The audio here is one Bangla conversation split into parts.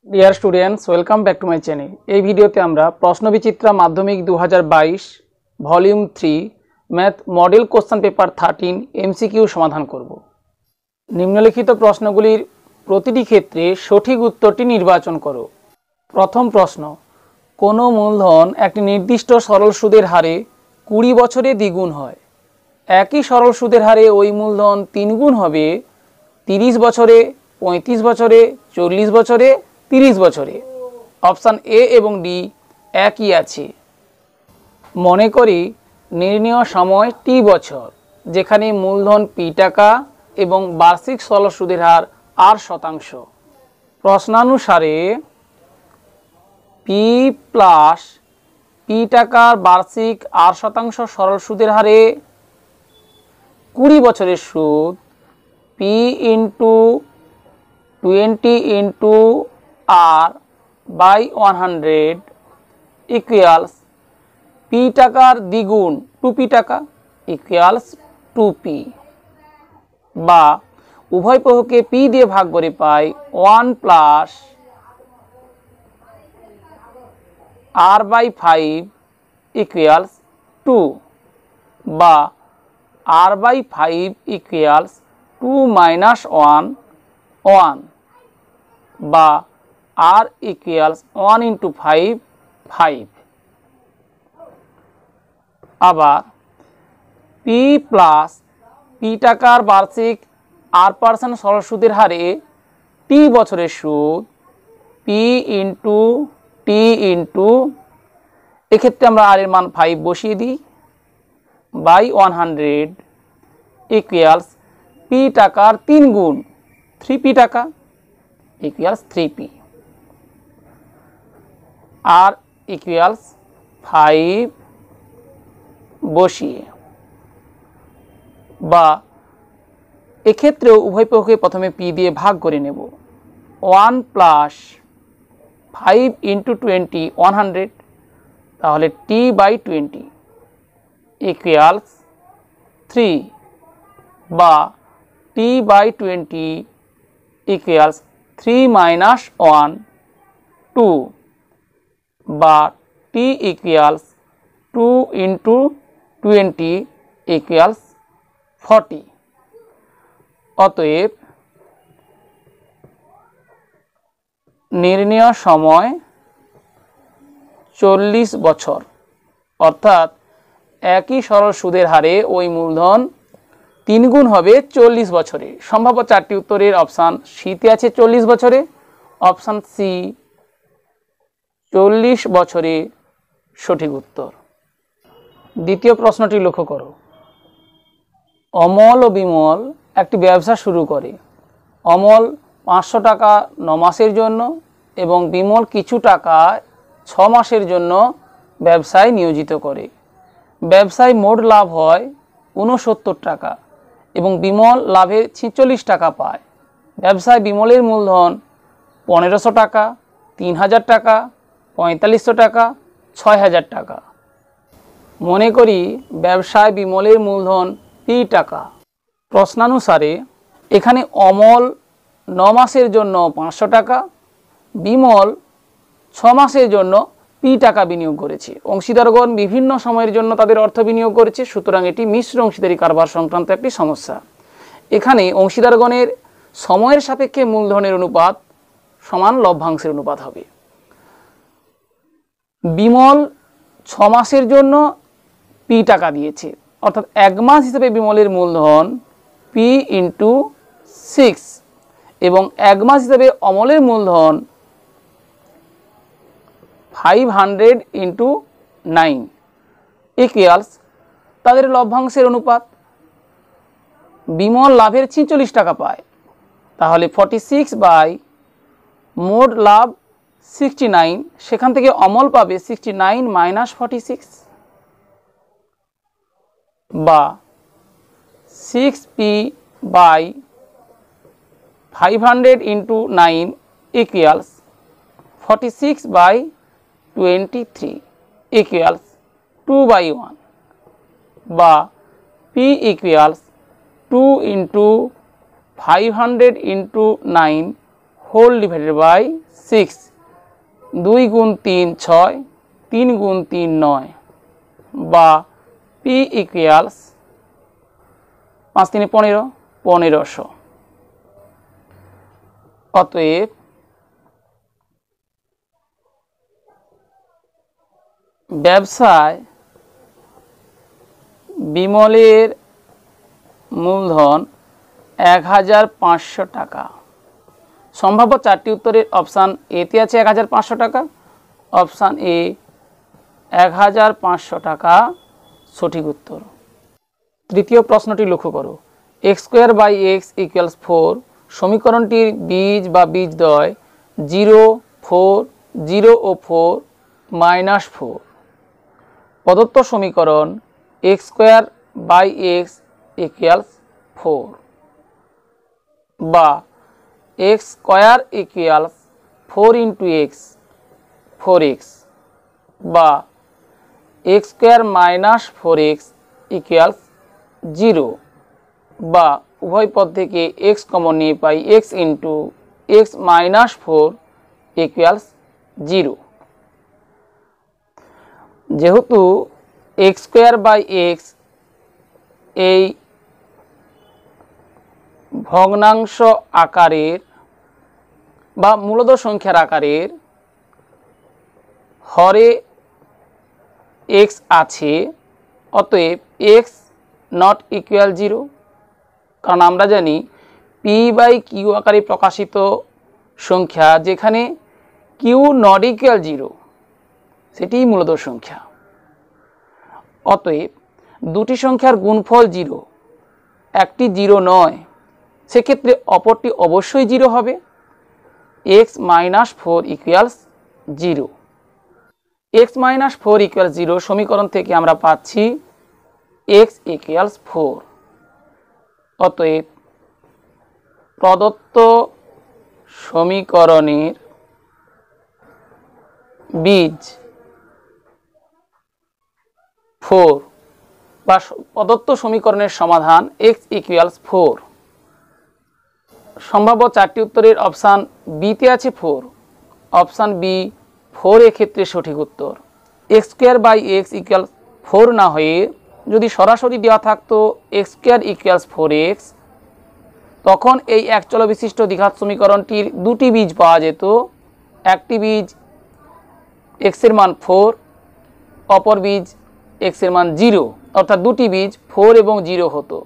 Dear students, welcome back to my channel. এই ভিডিওতে আমরা প্রশ্নবিচিত্রা মাধ্যমিক 2022 volume 3 math model question paper 13 MCQ সমাধান করব। নিম্নলিখিত প্রশ্নগুলির প্রতিটি ক্ষেত্রে সঠিক উত্তরটি নির্বাচন করো। প্রথম প্রশ্ন, কোনো মূলধন একটি নির্দিষ্ট সরল সুদের হারে 20 বছরে দ্বিগুণ হয়। একই সরল সুদের হারে ওই মূলধন 3 গুণ হবে 30 বছরে, 35 বছরে, 40 বছরে, 30 বছরে। অপশান এ এবং ডি একই আছে। মনে করি নির্ণীয় সময় টি বছর, যেখানে মূলধন পি টাকা এবং বার্ষিক সরল সুদের হার R%। প্রশ্নানুসারে পি প্লাস পি টাকার বার্ষিক R% সরল সুদের হারে 20 বছরের সুদ P into 20 into R/100 equals P টাকার দ্বিগুণ 2p টাকা ইকুয়ালস 2p, বা উভয় পক্ষকে পি দিয়ে ভাগ করে পাই 1 প্লাস R/5 ইকুয়ালস 2, বা R/5 ইকুয়ালস 2 মাইনাস 1 1, বা R ইকুয়ালস 1 ইন্টু 5 5। আবার পি প্লাস পি টাকার বার্ষিক R% সরল সুদের হারে টি বছরের সুদ পি ইন্টু টি ইন্টু, এক্ষেত্রে আমরা আর এর মান 5 বসিয়ে দিই, বাই 100 ইকুয়ালস পি টাকার 3 গুণ 3p টাকা ইকুয়ালস 3p, আর ইকুয়ালস 5 বসিয়ে, বা এক্ষেত্রেও উভয় পক্ষকে প্রথমে পি দিয়ে ভাগ করে নেব। 1 প্লাস 5 ইন্টু 20 100, তাহলে টি বাই 20 ইকুয়ালস 3, বা টি বাই 20 ইকুয়ালস 3 মাইনাস 1 2, বা টি ইকুয়ালস 2 ইন্টু 20 ইকুয়ালস 40। অতএব নির্ণীয় সময় 40 বছর, অর্থাৎ একই সরল সুদের হারে ওই মূলধন 3 গুণ হবে 40 বছরে। সম্ভাব্য 4টি উত্তরের অপশান সিতে আছে 40 বছরে, অপশান সি 40 বছরে সঠিক উত্তর। দ্বিতীয় প্রশ্নটি লক্ষ্য করো। অমল ও বিমল একটি ব্যবসা শুরু করে। অমল 500 টাকা 9 মাসের জন্য এবং বিমল কিছু টাকা 6 মাসের জন্য ব্যবসায় নিয়োজিত করে। ব্যবসায় মোট লাভ হয় 69 টাকা এবং বিমল লাভের 46 টাকা পায়। ব্যবসায় বিমলের মূলধন 1500 টাকা, 3000 টাকা, 4500 টাকা, 6000 টাকা। মনে করি ব্যবসায় বিমলের মূলধন পি টাকা। প্রশ্নানুসারে এখানে অমল 9 মাসের জন্য 500 টাকা, বিমল 6 মাসের জন্য পি টাকা বিনিয়োগ করেছে। অংশীদারগণ বিভিন্ন সময়ের জন্য তাদের অর্থ বিনিয়োগ করেছে, সুতরাং এটি মিশ্র অংশীদারি কারবার সংক্রান্ত একটি সমস্যা। এখানে অংশীদারগণের সময়ের সাপেক্ষে মূলধনের অনুপাত সমান লভ্যাংশের অনুপাত হবে। বিমল 6 মাসের জন্য পি টাকা দিয়েছে, অর্থাৎ 1 মাস হিসেবে বিমলের মূলধন পি ইন্টু 6 এবং 1 মাস হিসেবে অমলের মূলধন 500 ইন্টু 9 ইকুয়ালস তাদের লভ্যাংশের অনুপাত। বিমল লাভের 46 টাকা পায়, তাহলে 46 বাই মোট লাভ 69, সেখান থেকে অমল পাবে 69 মাইনাস 46, বা 6p by 500 into 9 equals 46 by 23 equals 2/1, বা p equals 2 into 500 into 9 whole divided by 6, 2 গুণ 3 6, 3 গুণ 3 9, বা P ইকুয়ালস 5 3 15, 1500। অতএব ব্যবসায় বিমলের মূলধন 1500 টাকা। সম্ভাব্য চারটি উত্তরের অপশান এতে আছে 1500 টাকা, অপশান এ 1500 টাকা সঠিক উত্তর। তৃতীয় প্রশ্নটি লক্ষ্য করো, x square by x equals 4 সমীকরণটির বীজ বা বীজদ্বয় 0 4 0 ও 4 -4। প্রদত্ত সমীকরণ x square by x equals 4 বা x square equals 4 into x 4x, বা x square minus 4x equals 0, বা উভয় পদ থেকে এক্স কমন নিয়ে পাই x into x minus 4 equals 0। যেহেতু এক্স স্কোয়ার বাই এক্স এই ভগ্নাংশ আকারের বা মূলদ সংখ্যার আকারের, হরে এক্স আছে, অতএব এক্স নট ইকুয়াল 0। কারণ আমরা জানি পি বাই কিউ আকারে প্রকাশিত সংখ্যা যেখানে কিউ নট ইকুয়াল 0 সেটিই মূলদ সংখ্যা। অতএব দুটি সংখ্যার গুণফল 0, একটি 0 নয়, সেক্ষেত্রে অপরটি অবশ্যই 0 হবে। X minus 4 equals 0। X minus 4 equals 0 সমীকরণ থেকে আমরা পাচ্ছি এক্স ইকুয়ালস 4। অতএব প্রদত্ত সমীকরণের বীজ 4 বা প্রদত্ত সমীকরণের সমাধান এক্স ইকুয়ালস 4। সম্ভাব্য চারটি উত্তরের অপশান বিতে আছে 4, অপশান বি 4 এক্ষেত্রে সঠিক উত্তর। X square by x equal 4 না হয়ে যদি সরাসরি দেওয়া থাকতো এক্স স্কোয়ার ইকুয়ালস 4x, তখন এই একচল বিশিষ্ট দ্বিঘাত সমীকরণটির দুটি বীজ পাওয়া যেত। একটি বীজ এক্সের মান 4, অপর বীজ এক্সের মান 0, অর্থাৎ দুটি বীজ 4 এবং 0 হতো।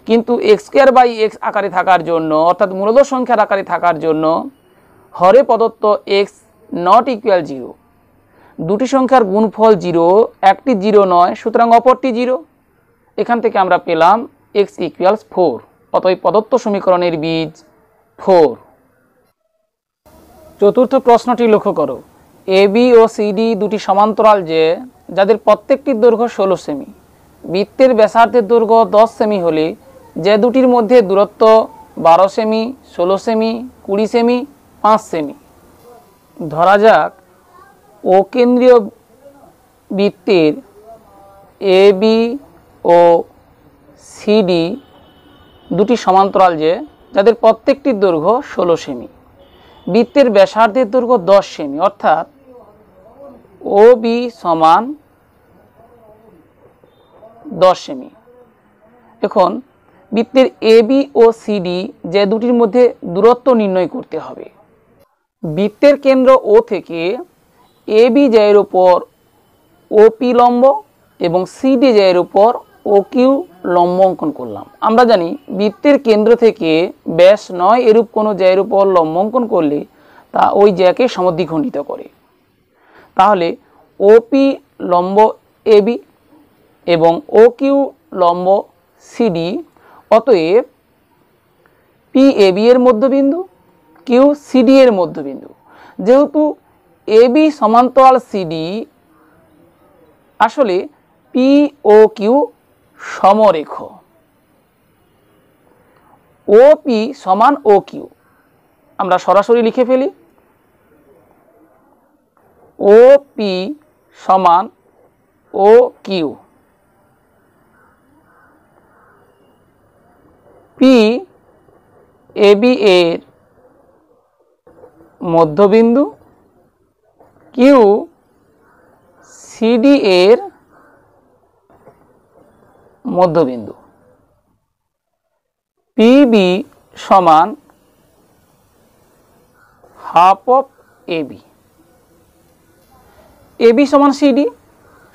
কিন্তু এক্স স্কোয়ার বাই এক্স আকারে থাকার জন্য, অর্থাৎ মূলদ সংখ্যার আকারে থাকার জন্য হরে প্রদত্ত এক্স নট ইকুয়াল 0, দুটি সংখ্যার গুণফল 0, একটি 0 নয়, সুতরাং অপরটি 0। এখান থেকে আমরা পেলাম এক্স ইকুয়ালস 4। অতএব প্রদত্ত সমীকরণের বীজ 4। চতুর্থ প্রশ্নটি লক্ষ্য করো, এ বি ও সিডি দুটি সমান্তরাল যে যাদের প্রত্যেকটির দৈর্ঘ্য 16 সেমি, বৃত্তের ব্যাসার্ধের দৈর্ঘ্য 10 সেমি হলে যে দুটির মধ্যে দূরত্ব 12 সেমি, 16 সেমি, 20 সেমি, 5 সেমি। ধরা যাক ও কেন্দ্রীয় বৃত্তের এ বি ও সিডি দুটি সমান্তরাল যে যাদের প্রত্যেকটির দৈর্ঘ্য 16 সেমি, বৃত্তের ব্যাসার্ধের দৈর্ঘ্য 10 সেমি, অর্থাৎ ও বি সমান 10 সেমি। এখন বৃত্তের এ বি ও সিডি যে দুটির মধ্যে দূরত্ব নির্ণয় করতে হবে। বৃত্তের কেন্দ্র ও থেকে এ বি জায়ের উপর ও পি লম্ব এবং সিডি জায়ের উপর ও কিউ লম্ব অঙ্কন করলাম। আমরা জানি বৃত্তের কেন্দ্র থেকে ব্যাস নয় এরূপ কোনো জায়ের উপর লম্ব অঙ্কন করলে তা ওই জায়গাকে সমদ্বিখণ্ডিত করে। তাহলে ও পি লম্ব এ বি এবং ও কিউ লম্ব সিডি, অতএব পি এ বি এর মধ্যবিন্দু, কিউ সিডি এর মধ্যবিন্দু। যেহেতু এ বি সমান্তরাল সিডি, আসলে পি ও কিউ সমরেখ। ও পি সমান ও কিউ আমরা সরাসরি লিখে ফেলি, ও পি সমান O Q. P A B এর মধ্যবিন্দু, কিউ সিডি এর মধ্যবিন্দু, পিবি সমান হাফ অফ এবি, এবি সমান সিডি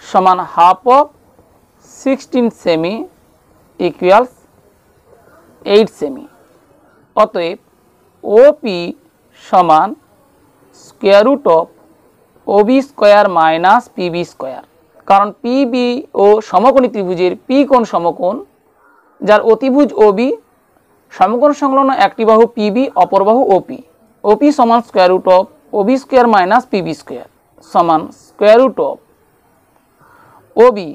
সমান হাফ অফ 16 সেমি ইকুয়ালস 8 সেমি। অতএব ওপি সমান square root of OB square minus PB square, কারণ পিবি ও সমকোণী ত্রিভুজের পি কোণ সমকোণ, যার অতিভুজ ওবি, সমকোণ সংলগ্ন একটি বাহু পিবি, অপর বাহু ওপি। ওপি সমান square root of OB square minus PB square সমান স্কোয়ার রুট অফ ওবি,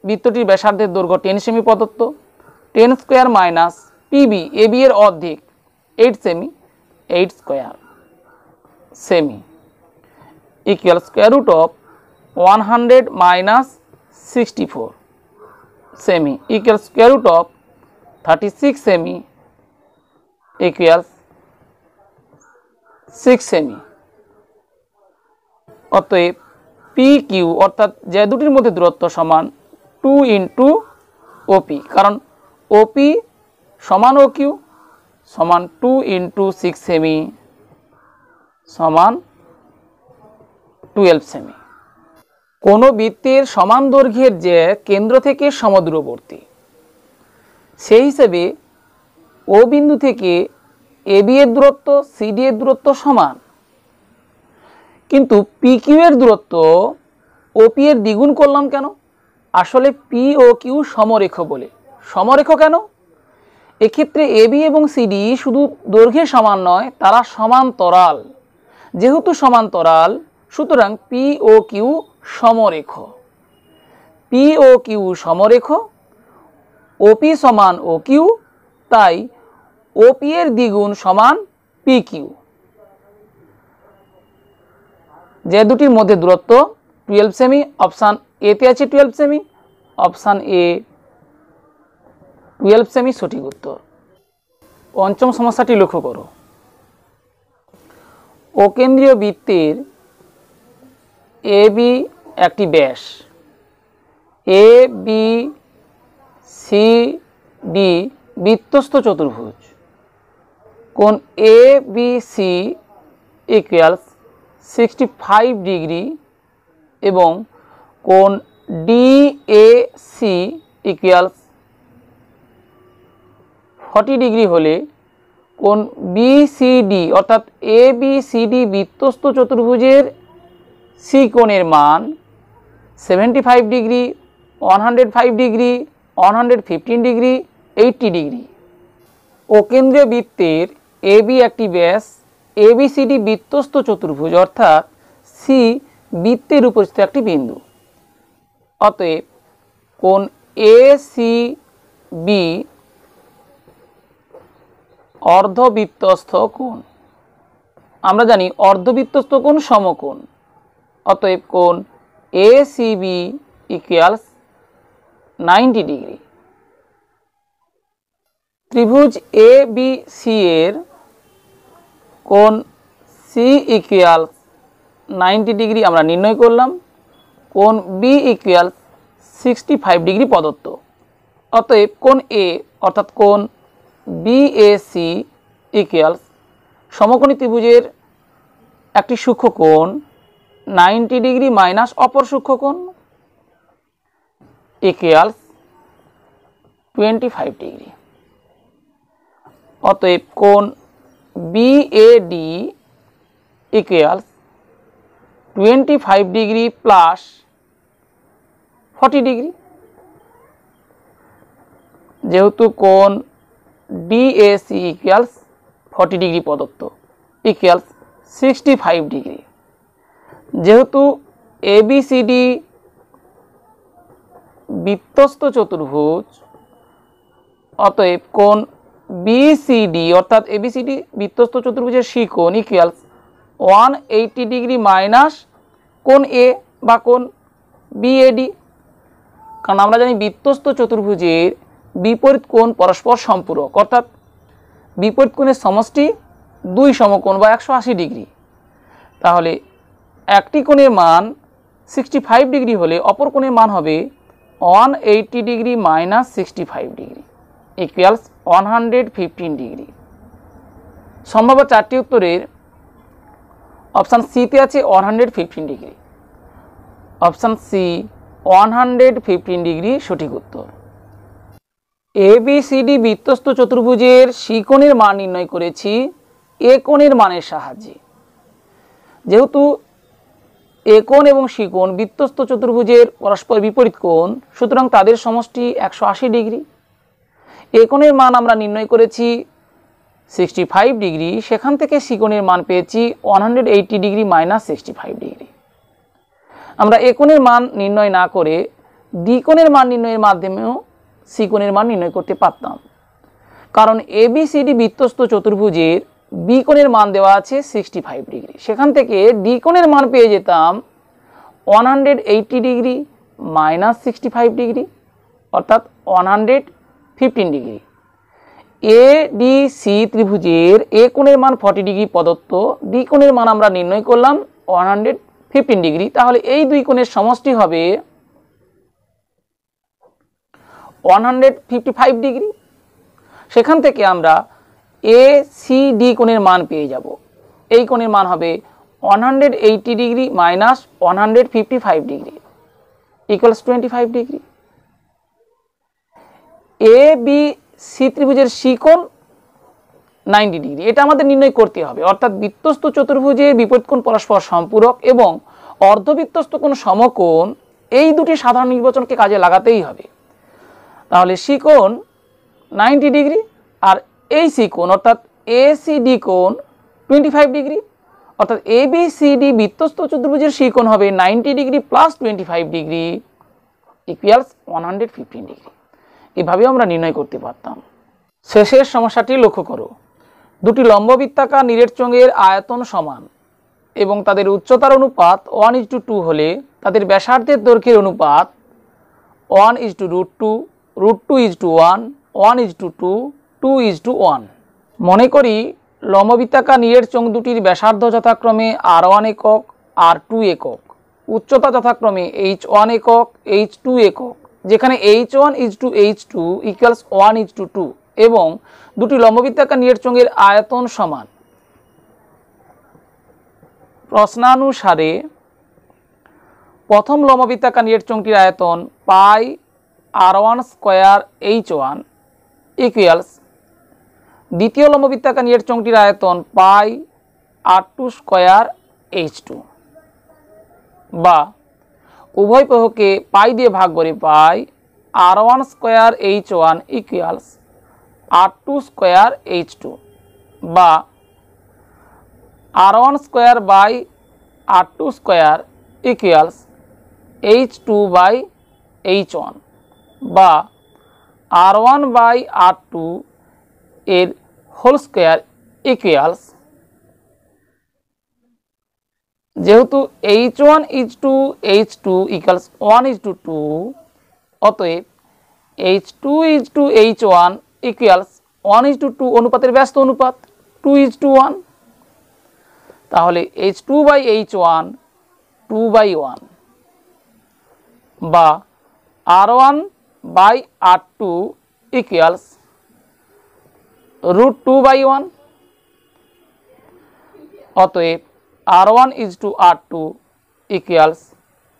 বৃত্তটির ব্যাসার্ধের দৈর্ঘ্য 10 সেমি প্রদত্ত, 10 স্কোয়ার মাইনাস পিবি, এবি এর অর্ধেক 8 সেমি, 8 স্কোয়ার সেমি equal square root of 100 minus 64 সেমি ইকুয়াল স্কোয়ার রুট অফ 36 সেমি ইকুয়াল 6 সেমি। অতএব পি কিউ অর্থাৎ যে দুটির মধ্যে দূরত্ব সমান 2 ইন্টু ওপি, কারণ ওপি সমান ও কিউ সমান 2 ইন্টু 6 সেমি সমান 12 সেমি। কোনো বৃত্তের সমান দৈর্ঘ্যের যে কেন্দ্র থেকে সমদূরবর্তী, সেই হিসেবে ও বিন্দু থেকে এবি এর দূরত্ব সিডি এর দূরত্ব সমান, কিন্তু পি কিউ এর দূরত্ব ওপি এর দ্বিগুণ করলাম কেন? আসলে পি ও কিউ সমরেখ বলে। সমরেখ কেন? এক্ষেত্রে এবি এবং সিডি শুধু দৈর্ঘ্যে সমান নয়, তারা সমান্তরাল। যেহেতু সমান্তরাল, সুতরাং P O Q সমরেখ। P O Q সমরেখ, ওপি সমান ও কিউ, তাই ওপি এর দ্বিগুণ সমান পি কিউ। যে দুটির মধ্যে দূরত্ব 12 সেমি, অপশান এতে আছে 12 সেমি, অপশান এ 12 সেমি সঠিক উত্তর। পঞ্চম সমস্যাটি লক্ষ্য করো। অকেন্দ্রীয় বৃত্তের এবি একটি ব্যাস, এ বি সি ডি বৃত্তস্থ চতুর্ভুজ, কোণ A B C equals 65 degree এবং কোণ D A C equals 40 degree হলে কোণ বি সি ডি অর্থাৎ এ বি সি ডি বৃত্তস্থ চতুর্ভুজের সি কোণের মান 75 ডিগ্রি, 105 ডিগ্রি, 115 ডিগ্রি, 80 ডিগ্রি। অকেন্দ্রীয় বৃত্তের এবি একটি ব্যাস, এবিসিডি বৃত্তস্থ চতুর্ভুজ অর্থাৎ সি বৃত্তের উপস্থিত একটি বিন্দু। অতএব কোণ এ সি বি অর্ধবৃত্তস্থ কোণ। আমরা জানি অর্ধবৃত্তস্থ কোণ সমকোণ। অতএব কোণ A C B equals 90 degree. ত্রিভুজ এ বি সি এর কোণ সি ইকুয়ালস 90 ডিগ্রি আমরা নির্ণয় করলাম, কোণ বি ইকুয়ালস 65 ডিগ্রি প্রদত্ত। অতএব কোণ এ অর্থাৎ কোণ বিএসি ইকুয়ালস সমকোণী ত্রিভুজের একটি সূক্ষ্ম কোণ 90 ডিগ্রি মাইনাস অপর সূক্ষ্ম কোণ ইকুয়ালস 25 ডিগ্রি। অতএব কোণ BAD equals 25 degree plus 40 degree. যেহেতু কোণ ডিএসি ইকুয়ালস 40 ডিগ্রি প্রদত্ত ইকুয়ালস 65 ডিগ্রি। যেহেতু এবিসিডি বৃত্তস্থ চতুর্ভুজ, অতএব কোণ বিসিডি অর্থাৎ এবিসিডি বৃত্তস্থ চতুর্ভুজের সি কোণ ইকুয়ালস 180 ডিগ্রি মাইনাস কোণ এ বা কোণ বিএডি। কারণ আমরা জানি বৃত্তস্থ চতুর্ভুজের বিপরীত কোণ পরস্পর সম্পূরক, অর্থাৎ বিপরীত কোণের সমষ্টি 2 সমকোণ বা 180 ডিগ্রি। তাহলে একটি কোণের মান 65 ডিগ্রি হলে অপর কোণের মান হবে 180 degree minus 65 degree equals 115 degree. সম্ভাব্য চারটি উত্তরের অপশান সিতে আছে 115 ডিগ্রি। অপশান সি 115 ডিগ্রি সঠিক উত্তর। ABCD বৃত্তস্থ চতুর্ভুজের সি কোণের মান নির্ণয় করেছি এ কোণের মানের সাহায্যে। যেহেতু এ কোণ এবং সি কোণ বৃত্তস্থ চতুর্ভুজের পরস্পর বিপরীত কোণ, সুতরাং তাদের সমষ্টি 180 ডিগ্রি। এ কোণের মান আমরা নির্ণয় করেছি 65 ডিগ্রি, সেখান থেকে সি কোণের মান পেয়েছি 180 ডিগ্রি মাইনাস 65 ডিগ্রি। আমরা এ কোণের মান নির্ণয় না করে ডি কোণের মান নির্ণয়ের মাধ্যমেও সি কোণের মান নির্ণয় করতে পারতাম, কারণ ABCD বৃত্তস্থ চতুর্ভুজের বি কোণের মান দেওয়া আছে 65 ডিগ্রি। সেখান থেকে ডি কোণের মান পেয়ে যেতাম 180 ডিগ্রি মাইনাস 65 ডিগ্রি অর্থাৎ 115 ডিগ্রি। ADC ত্রিভুজের এ কোণের মান 40 ডিগ্রি প্রদত্ত, ডি কোণের মান আমরা নির্ণয় করলাম 115 ডিগ্রি। তাহলে এই দুই কোণের সমষ্টি হবে 155 ডিগ্রি। সেখান থেকে আমরা ACD কোণের মান পেয়ে যাব। এই কোণের মান হবে 180 degree minus 155 degree equals 25 degree. ABC ত্রিভুজের সি কোণ 90 ডিগ্রি, এটা আমাদের নির্ণয় করতে হবে। অর্থাৎ বৃত্তস্থ চতুর্ভুজের বিপরীত কোণ পরস্পর সম্পূরক এবং অর্ধবৃত্তস্থ কোণ সমকোণ, এই দুটি সাধারণ নির্বাচনকে কাজে লাগাতেই হবে। তাহলে সি কোণ 90 ডিগ্রি আর এই সি কোণ অর্থাৎ ACD কোণ 25 ডিগ্রি, অর্থাৎ ABCD বৃত্তস্থ চতুর্ভুজের সি কোণ হবে 90 degree plus 25 degree equals 115 degree. এভাবেও আমরা নির্ণয় করতে পারতাম। শেষের সমস্যাটি লক্ষ্য করো। দুটি লম্ববৃত্তাকার নিরেটচঙ্গের আয়তন সমান এবং তাদের উচ্চতার অনুপাত 1:2 হলে তাদের ব্যাসার্ধের দৈর্ঘ্যের অনুপাত 1:√2, √2:1, 1:2, 2:1। মনে করি লম্ববৃত্তাকার নিরেটচোঙ দুটির ব্যাসার্ধ যথাক্রমে R1 একক, R2 একক, উচ্চতা যথাক্রমে H1 একক, H2 একক, যেখানে H1:H2 ইকুয়ালস 1:2 এবং দুটি লম্ববৃত্তাকার নিরেটচোঙের আয়তন সমান। প্রশ্নানুসারে প্রথম লম্ববৃত্তাকার নিরেটচোঙটির আয়তন পাই R1 স্কয়ার H1 ইকুয়ালস দ্বিতীয় লম্ববৃত্তাকার নিরেটচোঙটির আয়তন পাই R2 স্কয়ার H2, বা উভয় বাহুকে পাই দিয়ে ভাগ করে পাই R1 square H1 equals R2 square H2, বা R1 square by R2 square equals H2 by H1, বা R1 বাই R2 এর হোল স্কয়ার ইকুয়ালস, যেহেতু H1:H2 ইকুয়ালস 1:2 অতএব H2:H1 ইকুয়ালস 1:2 অনুপাতের ব্যস্ত অনুপাত 2:1। তাহলে H2/H1 2/1, বা R1/R2 ইকুয়ালস √2/1। অতএব R1:R2 ইকুয়ালস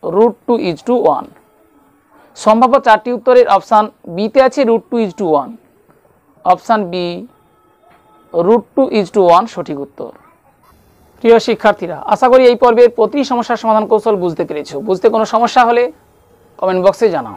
√2:1। সম্ভাব্য চারটি উত্তরের অপশান বিতে আছে √2:1, অপশান বি √2:1 সঠিক উত্তর। প্রিয় শিক্ষার্থীরা, আশা করি এই পর্বের প্রতি সমস্যার সমাধান কৌশল বুঝতে পেরেছো। বুঝতে কোনো সমস্যা হলে কমেন্ট বক্সে জানাও।